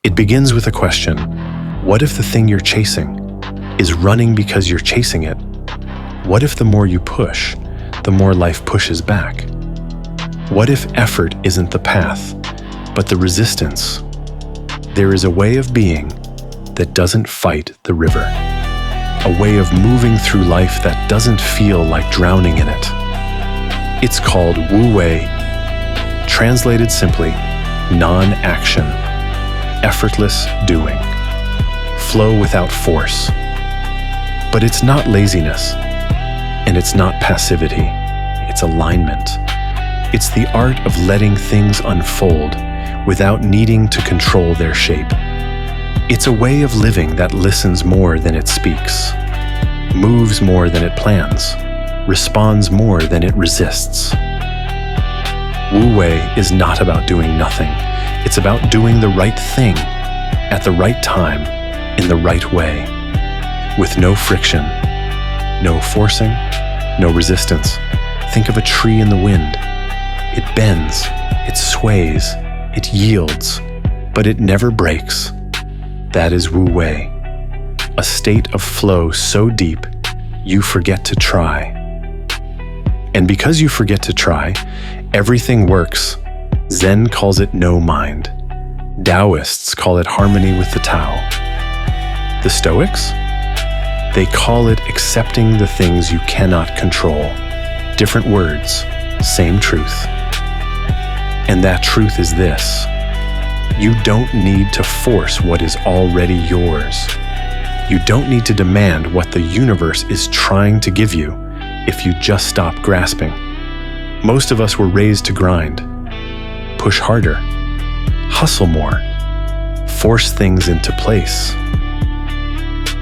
It begins with a question. What if the thing you're chasing is running because you're chasing it? What if the more you push, the more life pushes back? What if effort isn't the path, but the resistance? There is a way of being that doesn't fight the river. A way of moving through life that doesn't feel like drowning in it. It's called Wu-Wei, translated simply, non-action, effortless doing, flow without force. But it's not laziness, and it's not passivity, it's alignment. It's the art of letting things unfold without needing to control their shape. It's a way of living that listens more than it speaks, moves more than it plans, responds more than it resists. Wu-Wei is not about doing nothing. It's about doing the right thing, at the right time, in the right way, with no friction, no forcing, no resistance. Think of a tree in the wind. It bends, it sways, it yields, but it never breaks. That is Wu-Wei, a state of flow so deep, you forget to try. And because you forget to try, everything works. Zen calls it no mind. Daoists call it harmony with the Tao. The Stoics? They call it accepting the things you cannot control. Different words, same truth. And that truth is this. You don't need to force what is already yours. You don't need to demand what the universe is trying to give you if you just stop grasping. Most of us were raised to grind, push harder, hustle more, force things into place.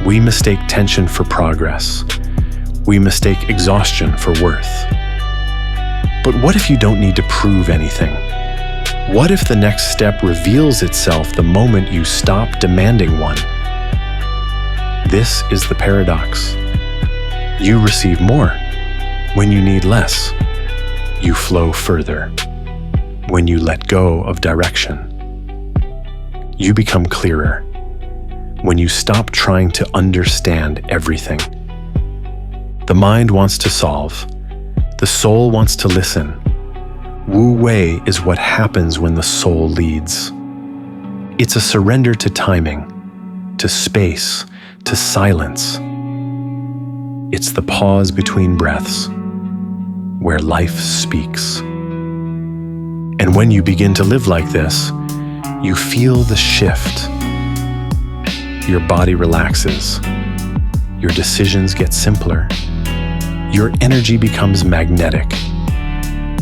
We mistake tension for progress. We mistake exhaustion for worth. But what if you don't need to prove anything? What if the next step reveals itself the moment you stop demanding one? This is the paradox. You receive more when you need less. You flow further when you let go of direction. You become clearer when you stop trying to understand everything. The mind wants to solve. The soul wants to listen. Wu-Wei is what happens when the soul leads. It's a surrender to timing, to space, to silence. It's the pause between breaths, where life speaks. And when you begin to live like this, you feel the shift. Your body relaxes. Your decisions get simpler. Your energy becomes magnetic.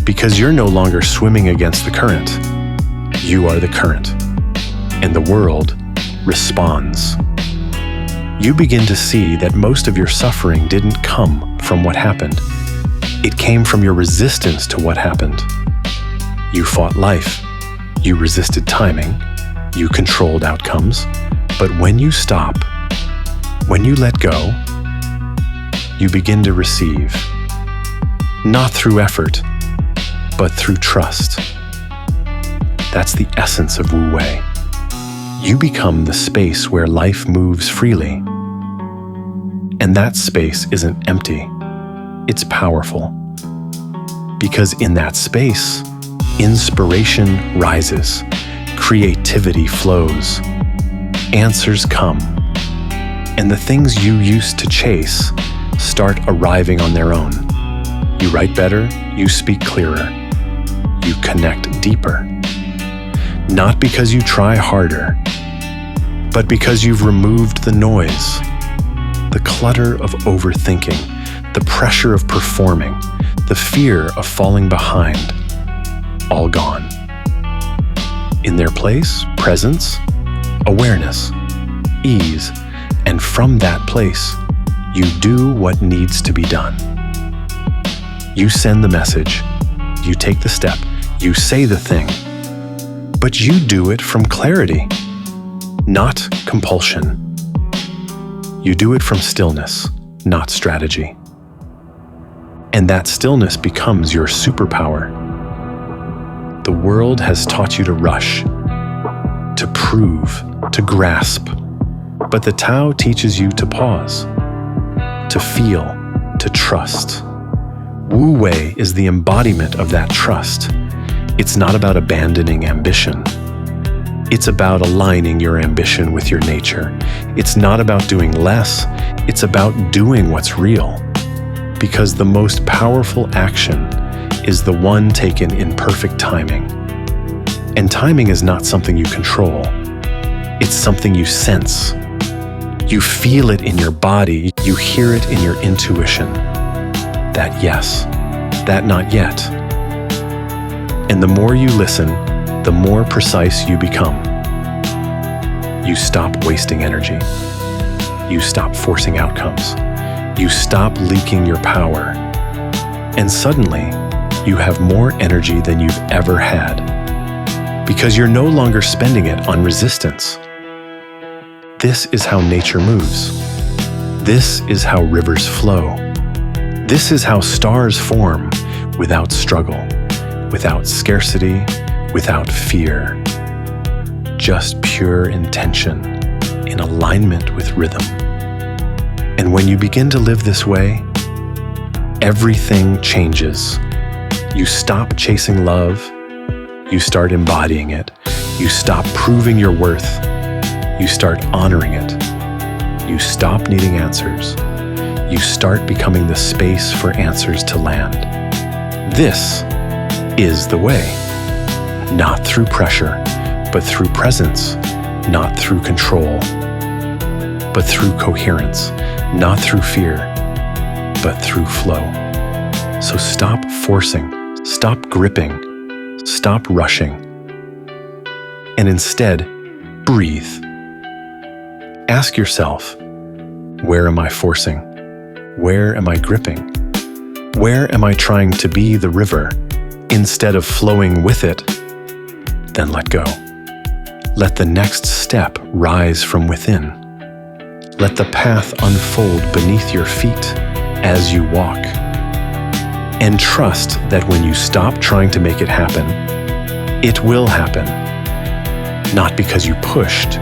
Because you're no longer swimming against the current. You are the current. And the world responds. You begin to see that most of your suffering didn't come from what happened. It came from your resistance to what happened. You fought life. You resisted timing. You controlled outcomes. But when you stop, when you let go, you begin to receive. Not through effort, but through trust. That's the essence of Wu-Wei. You become the space where life moves freely. And that space isn't empty. It's powerful. Because in that space, inspiration rises, creativity flows, answers come, and the things you used to chase start arriving on their own. You write better, you speak clearer, you connect deeper. Not because you try harder, but because you've removed the noise, the clutter of overthinking, the pressure of performing, the fear of falling behind, all gone. In their place, presence, awareness, ease, and from that place, you do what needs to be done. You send the message, you take the step, you say the thing, but you do it from clarity, not compulsion. You do it from stillness, not strategy. And that stillness becomes your superpower. The world has taught you to rush, to prove, to grasp. But the Tao teaches you to pause, to feel, to trust. Wu-Wei is the embodiment of that trust. It's not about abandoning ambition. It's about aligning your ambition with your nature. It's not about doing less. It's about doing what's real. Because the most powerful action is the one taken in perfect timing. And timing is not something you control. It's something you sense. You feel it in your body. You hear it in your intuition. That yes, that not yet. And the more you listen, the more precise you become. You stop wasting energy. You stop forcing outcomes. You stop leaking your power. And suddenly, you have more energy than you've ever had. Because you're no longer spending it on resistance. This is how nature moves. This is how rivers flow. This is how stars form without struggle, without scarcity, without fear. Just pure intention in alignment with rhythm. And when you begin to live this way, everything changes. You stop chasing love. You start embodying it. You stop proving your worth. You start honoring it. You stop needing answers. You start becoming the space for answers to land. This is the way. Not through pressure, but through presence. Not through control, but through coherence. Not through fear, but through flow. So stop forcing, stop gripping, stop rushing, and instead, breathe. Ask yourself, where am I forcing? Where am I gripping? Where am I trying to be the river instead of flowing with it? Then let go. Let the next step rise from within. Let the path unfold beneath your feet as you walk. And trust that when you stop trying to make it happen, it will happen. Not because you pushed,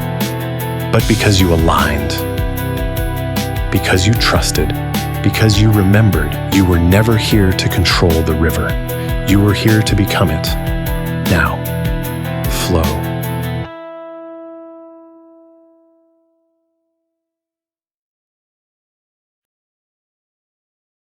but because you aligned. Because you trusted. Because you remembered you were never here to control the river. You were here to become it. Now, flow.